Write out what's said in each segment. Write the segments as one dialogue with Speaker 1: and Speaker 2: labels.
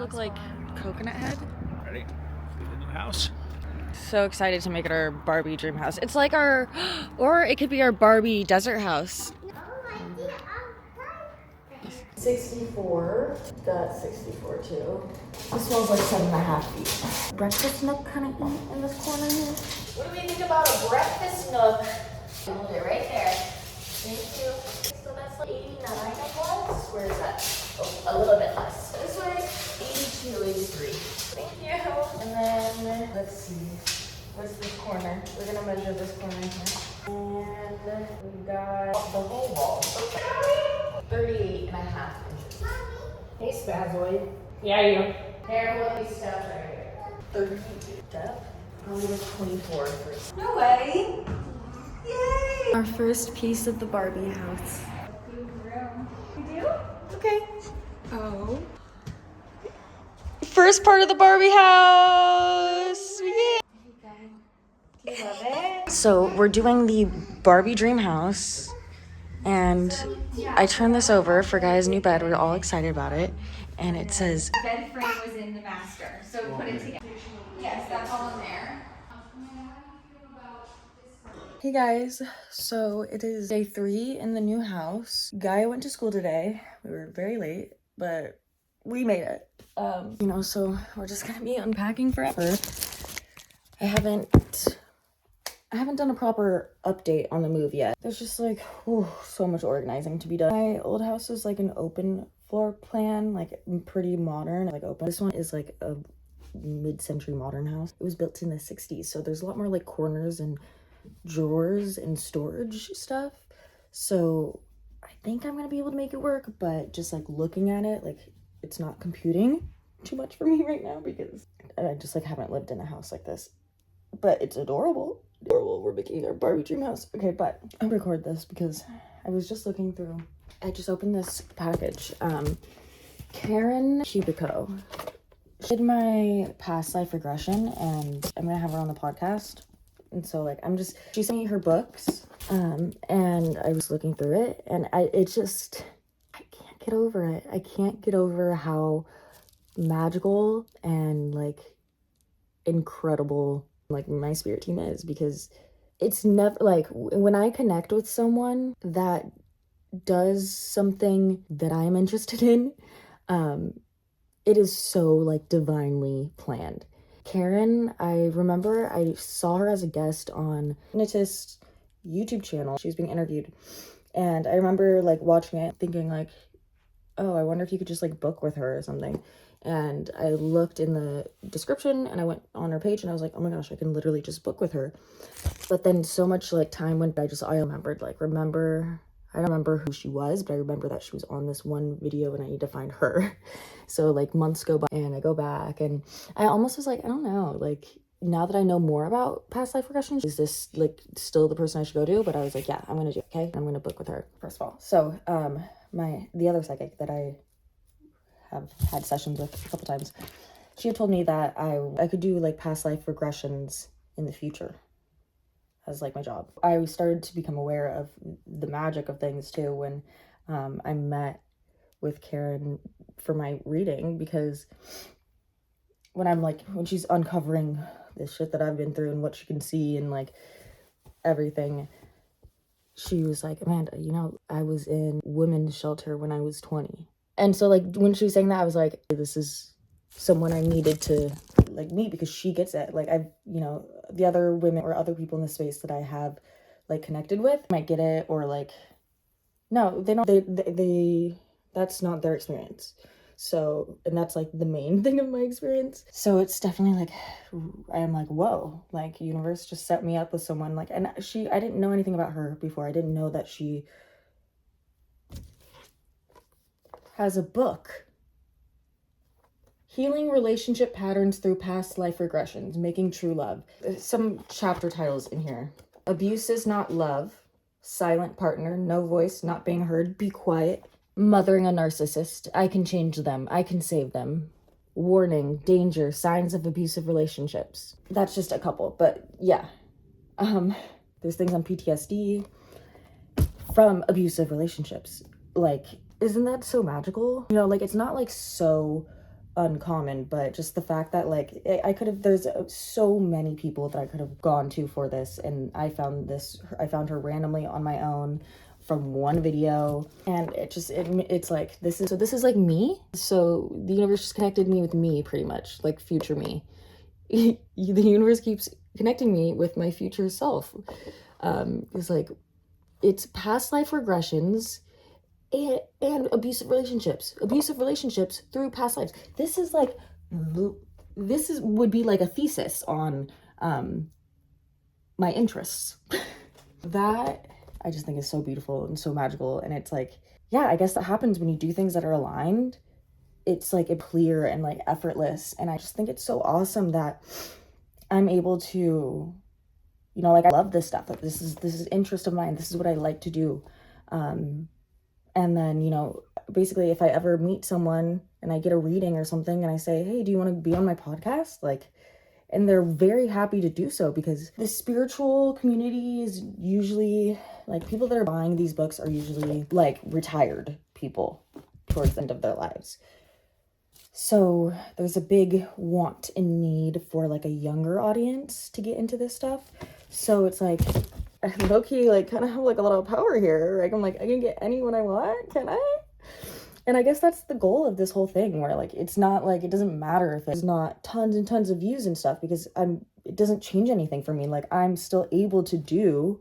Speaker 1: look like Coconut Head.
Speaker 2: Ready? See the new house.
Speaker 1: So excited to make it our Barbie dream house. It's like our, or it could be our Barbie desert house. 64, got 64 too. This smells like 7.5 feet. Breakfast nook kind of in this corner here. What do we think about a breakfast nook? Hold it right there. Thank you. So that's like 89, I guess. Where is that? Oh, a little bit less. This way, 82, 83. Thank you. And then, let's see. What's this corner? We're gonna measure this corner here. And we've got the whole wall. Okay. 38.5 inches.
Speaker 3: Hey, Spazoid.
Speaker 1: Yeah, you.
Speaker 3: Careful with these steps right here.
Speaker 1: 30 depth. Probably like 24 first.
Speaker 3: No way. Yay!
Speaker 1: Our first piece of the Barbie house.
Speaker 3: You do?
Speaker 1: Okay. Oh. First part of the Barbie house. Yeah.
Speaker 3: Do you love it?
Speaker 1: So we're doing the Barbie dream house, and I turned this over for Guy's new bed. We're all excited about it, and it says
Speaker 3: Bed frame was in the master, so put it together. Yes, that's all in there.
Speaker 1: Hey guys, so it is day 3 in the new house. Guy went to school today. We were very late, but we made it. So we're just gonna be unpacking forever. I haven't done a proper update on the move yet. There's just like, so much organizing to be done. My old house was like an open floor plan, like pretty modern, like open. This one is like a mid-century modern house. It was built in the 60s, so there's a lot more like corners and drawers and storage stuff. So I think I'm gonna be able to make it work, but just like looking at it, like it's not computing too much for me right now because I just like haven't lived in a house like this. But it's adorable. We're making our Barbie dream house. Okay, but I'll record this because I was just looking through. I just opened this package. Karen Cubico. She did my past life regression, and I'm gonna have her on the podcast. And so like she sent me her books, and I was looking through it, and I can't get over it. I can't get over how magical and like incredible like my spirit team is, because it's never like when I connect with someone that does something that I'm interested in, it is so like divinely planned. Karen, I remember I saw her as a guest on Hypnotist's YouTube channel. She was being interviewed, and I remember like watching it thinking like, oh, I wonder if you could just like book with her or something. And I looked in the description and I went on her page and I was like, oh my gosh, I can literally just book with her. But then so much like time went by, I remembered I don't remember who she was, but I remember that she was on this one video and I need to find her. So like months go by and I go back and I almost was like, I don't know, like now that I know more about past life regression, is this like still the person I should go to? But I was like, yeah, I'm gonna do it, okay? I'm gonna book with her first of all. So the other psychic that I have had sessions with a couple times, she had told me that I could do like past life regressions in the future as like my job. I started to become aware of the magic of things too when I met with Karen for my reading, because when she's uncovering this shit that I've been through and what she can see and like everything, she was like, Amanda, I was in women's shelter when I was 20. And so like when she was saying that, I was like, this is someone I needed to like meet, because she gets it. Like I've, the other women or other people in the space that I have like connected with might get it, or like, no, they don't, they that's not their experience. So, and that's like the main thing of my experience. So it's definitely like, I'm like, whoa, like universe just set me up with someone like, and I didn't know anything about her before. I didn't know that she has a book. Healing Relationship Patterns Through Past Life Regressions, Making True Love. There's some chapter titles in here. Abuse is not love. Silent partner, no voice, not being heard, be quiet. Mothering a narcissist, I can change them, I can save them. Warning, danger, signs of abusive relationships. That's just a couple, but yeah. There's things on PTSD from abusive relationships. Like, isn't that so magical? Like it's not like so uncommon, but just the fact that like I could have, there's so many people that I could have gone to for this, and I found her randomly on my own from one video, and it's like this is like me. So the universe just connected me with me, pretty much, like future me. The universe keeps connecting me with my future self. It's like, it's past life regressions and abusive relationships through past lives. This is like, would be like a thesis on my interests. That I just think is so beautiful and so magical. And it's like, yeah, I guess that happens when you do things that are aligned. It's like a clear and like effortless. And I just think it's so awesome that I'm able to, you know, like, I love this stuff. Like, this is interest of mine. This is what I like to do. And then, you know, basically if I ever meet someone and I get a reading or something and I say, hey, do you want to be on my podcast? Like, and they're very happy to do so, because the spiritual community is usually like, people that are buying these books are usually like retired people towards the end of their lives. So there's a big want and need for like a younger audience to get into this stuff. So it's like, I low-key like kind of have like a lot of power here. Like, I'm like, I can get anyone I want, can I? And I guess that's the goal of this whole thing, where like, it's not like, it doesn't matter if there's not tons and tons of views and stuff, because it doesn't change anything for me. Like, I'm still able to do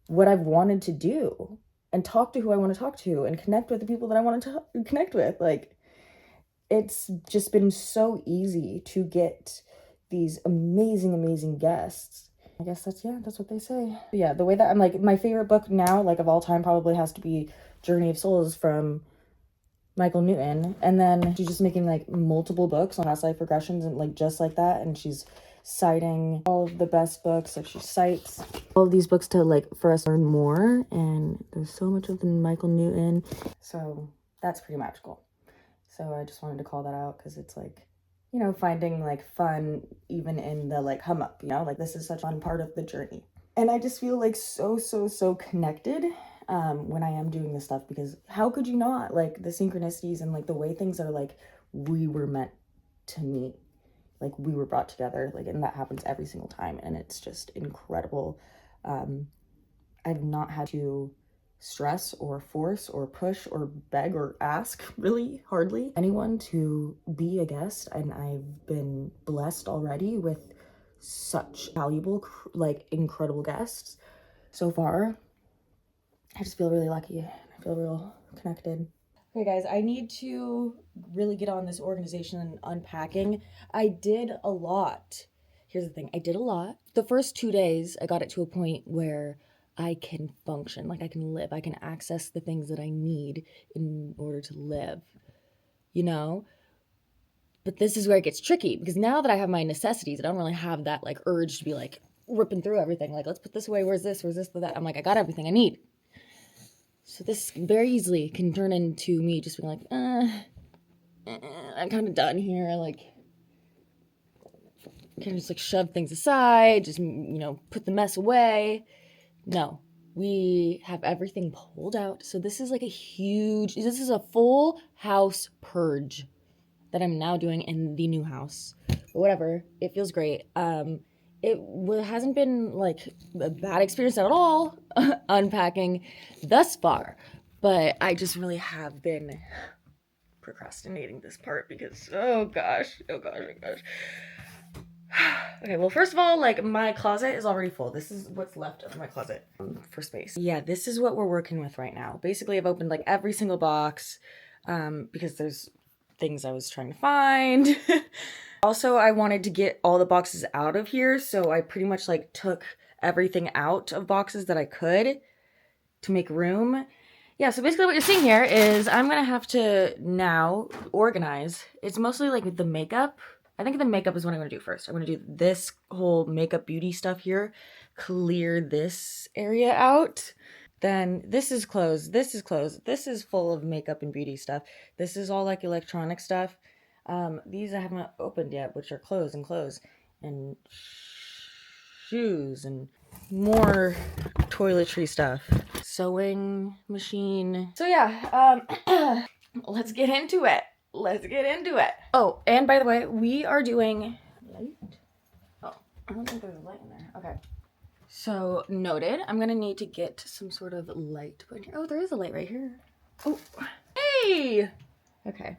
Speaker 1: what I've wanted to do and talk to who I want to talk to and connect with the people that I want to connect with. Like, it's just been so easy to get these amazing guests. I guess that's what they say. But yeah, the way that I'm like, my favorite book now, like of all time, probably has to be Journey of Souls from Michael Newton. And then she's just making like multiple books on past life regressions and like just like that. And she's citing all of the best books. Like, she cites all of these books to like, for us to learn more. And there's so much of them, Michael Newton. So that's pretty magical. So I just wanted to call that out, because it's like, you know, finding like fun even in the like hum up, you know, like, this is such a fun part of the journey. And I just feel like so connected when I am doing this stuff, because how could you not? Like, the synchronicities and like the way things are, like, we were meant to meet, like, we were brought together, like, and that happens every single time, and it's just incredible. I've not had to stress or force or push or beg or ask, really, hardly, anyone to be a guest, and I've been blessed already with such valuable, like, incredible guests so far. I just feel really lucky. I feel real connected. Okay, guys, I need to really get on this organization and unpacking. I did a lot. Here's the thing, I did a lot. The first 2 days, I got it to a point where I can function, like, I can live, I can access the things that I need in order to live, you know? But this is where it gets tricky, because now that I have my necessities, I don't really have that, like, urge to be, like, ripping through everything. Like, let's put this away, where's this, that? I'm like, I got everything I need. So this very easily can turn into me just being like, I'm kind of done here, like, kind of just, like, shove things aside, just, you know, put the mess away. No, we have everything pulled out. So this is like this is a full house purge that I'm now doing in the new house. But whatever, it feels great. It hasn't been like a bad experience at all unpacking thus far, but I just really have been procrastinating this part because, oh gosh. Okay, well, first of all, like, my closet is already full. This is what's left of my closet for space. Yeah, this is what we're working with right now. Basically, I've opened like every single box because there's things I was trying to find. Also, I wanted to get all the boxes out of here, so I pretty much like took everything out of boxes that I could to make room. Yeah, so basically what you're seeing here is I'm gonna have to now organize. It's mostly like the makeup. I think the makeup is what I'm going to do first. I'm going to do this whole makeup beauty stuff here. Clear this area out. Then this is closed. This is closed. This is full of makeup and beauty stuff. This is all like electronic stuff. These I haven't opened yet, which are closed. And shoes and more toiletry stuff. Sewing machine. So yeah, let's get into it. let's get into it. Oh, and by the way, we are doing light. Oh, I don't think there's a light in there. Okay. So noted. I'm gonna need to get some sort of light to put in here. Oh, there is a light right here. Oh, hey. Okay.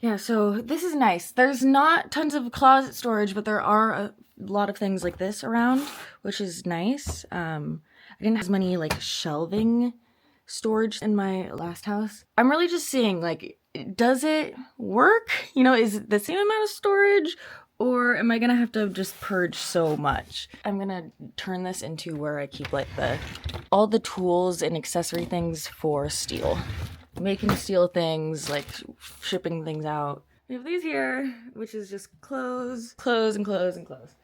Speaker 1: Yeah, so this is nice. There's not tons of closet storage, but there are a lot of things like this around, which is nice. I didn't have as many like shelving storage in my last house. I'm really just seeing like, does it work? You know, is it the same amount of storage, or am I gonna have to just purge so much? I'm gonna turn this into where I keep like all the tools and accessory things for Steele. Making Steele things, like shipping things out. We have these here, which is just clothes, clothes, and clothes, and clothes.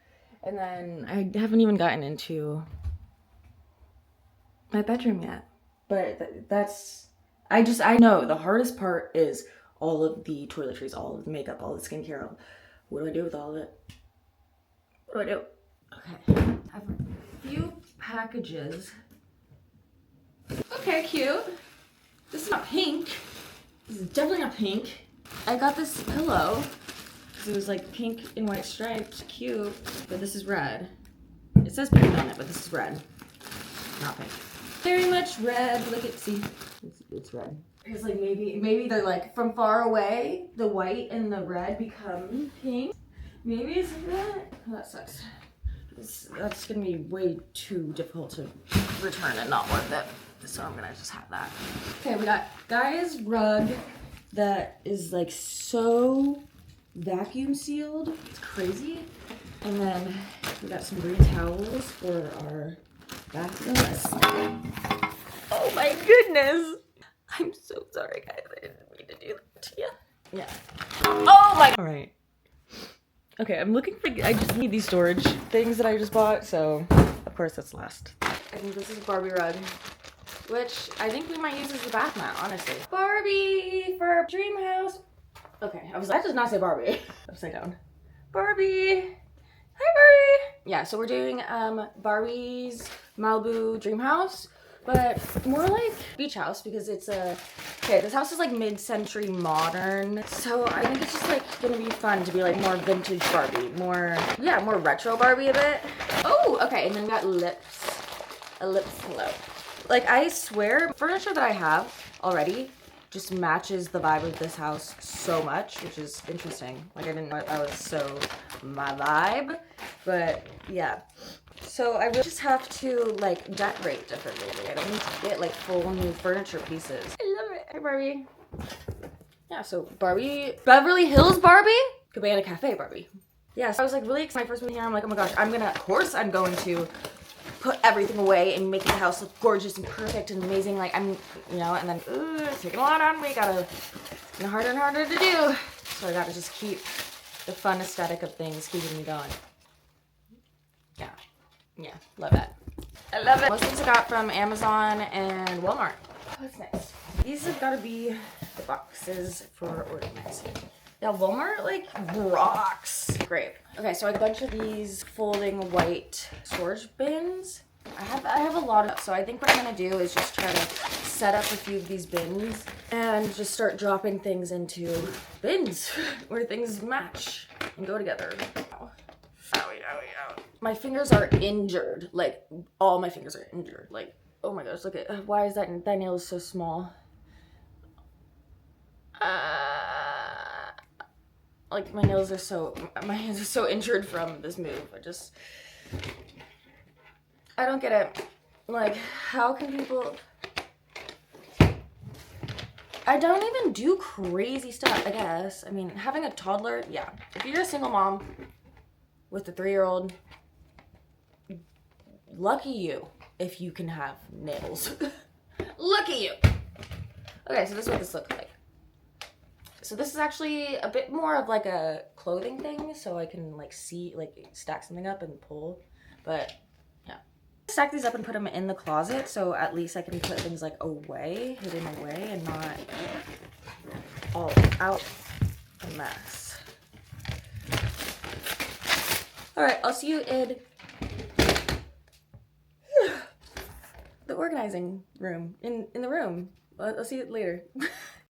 Speaker 1: And then I haven't even gotten into my bedroom yet. But I know the hardest part is all of the toiletries, all of the makeup, all the skincare. What do I do with all of it? What do I do? Okay, I have a few packages. Okay, cute. This is not pink. This is definitely not pink. I got this pillow because it was like pink and white striped, cute, but this is red. It says pink on it, but this is red, not pink. Very much red. Look at, see, it's red. It's like maybe they're like from far away, the white and the red become pink. Maybe it's that. Oh, that sucks. That's gonna be way too difficult to return and not worth it. So I'm gonna just have that. Okay, we got Guy's rug that is like so vacuum sealed. It's crazy. And then we got some green towels for our bathroom. Oh my goodness. I'm so sorry, guys. I didn't mean to do that to you. Yeah. Oh my. All right. Okay, I'm looking for, I just need these storage things that I just bought, so of course that's last. I think this is a Barbie rug, which I think we might use as a bath mat, honestly. Barbie for dream house. Okay, that does not say Barbie. Upside down. Barbie. Hi, Barbie. Yeah, so we're doing Barbie's Malibu dream house, but more like beach house because it's okay, this house is like mid-century modern. So I think it's just like gonna be fun to be like more vintage Barbie, more retro Barbie a bit. Oh, okay, and then we got lips, a lips pillow. Like I swear, furniture that I have already just matches the vibe of this house so much, which is interesting. Like I didn't know that was so my vibe, but yeah. So I really just have to like decorate differently. Like, I don't need to get like full new furniture pieces. I love it. Hi, Barbie. Yeah, so Barbie, Beverly Hills Barbie, Cabana Cafe Barbie. Yeah, so I was like really excited when I first moved here. I'm like, oh my gosh, of course I'm going to put everything away and make the house look gorgeous and perfect and amazing. Like and then it's taking a lot on me. Getting harder and harder to do. So I gotta just keep the fun aesthetic of things keeping me going. Yeah, love that. I love it. Most things I got from Amazon and Walmart. Oh, that's nice. These have got to be the boxes for organizing. Yeah, Walmart like rocks. Great. Okay, so I got a bunch of these folding white storage bins. I have a lot of, so I think what I'm gonna do is just try to set up a few of these bins and just start dropping things into bins where things match and go together. Owie, owie, owie. My fingers are injured. Like, all my fingers are injured. Like, oh my gosh, look at, why is that nail is so small? Like, my hands are so injured from this move. I don't get it. Like, how can people... I don't even do crazy stuff, I guess. I mean, having a toddler, yeah. If you're a single mom with a 3-year-old, lucky you if you can have nails. Lucky you. Okay, so this is what this looks like. So this is actually a bit more of like a clothing thing, so I can like see, like stack something up and pull, but yeah. Stack these up and put them in the closet, so at least I can put things like away, hidden away, and not all out a mess. All right, I'll see you in the organizing room, in the room. I'll see you later.